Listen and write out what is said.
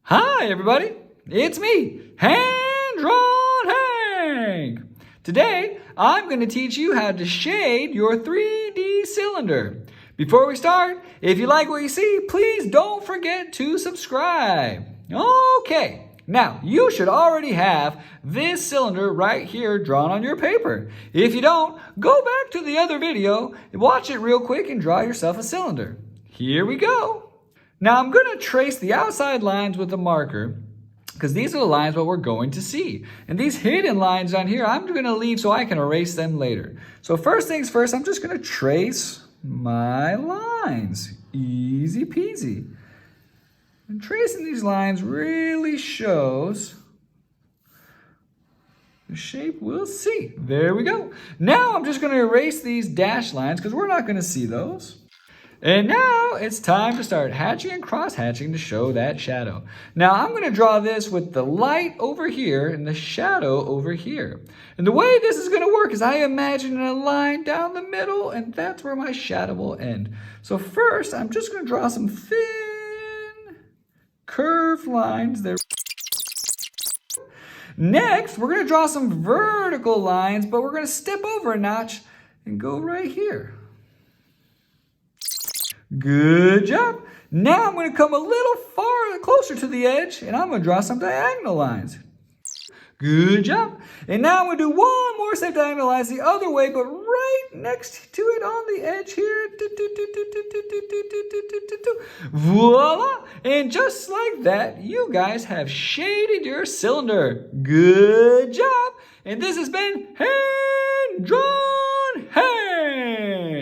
Hi everybody, it's me, Hand-Drawn Hank. Today, I'm going to teach you how to shade your 3D cylinder. Before we start, if you like what you see, please don't forget to subscribe. Okay, now you should already have this cylinder right here drawn on your paper. If you don't, go back to the other video, watch it real quick and draw yourself a cylinder. Here we go. Now I'm going to trace the outside lines with a marker because these are the lines what we're going to see. And these hidden lines down here, I'm going to leave so I can erase them later. So first things first, I'm just going to trace my lines. Easy peasy. And tracing these lines really shows the shape we'll see. There we go. Now I'm just going to erase these dashed lines because we're not going to see those. And now it's time to start hatching and cross-hatching to show that shadow. Now I'm going to draw this with the light over here and the shadow over here. And the way this is going to work is I imagine a line down the middle and that's where my shadow will end. So first I'm just going to draw some thin curved lines there. Next we're going to draw some vertical lines, but we're going to step over a notch and go right here. Good job. Now I'm going to come a little farther closer to the edge and I'm going to draw some diagonal lines. Good job. And now I'm going to do one more set of diagonal lines the other way, but right next to it on the edge here. Voila. And just like that, you guys have shaded your cylinder. Good job. And this has been Hand-Drawn Hank.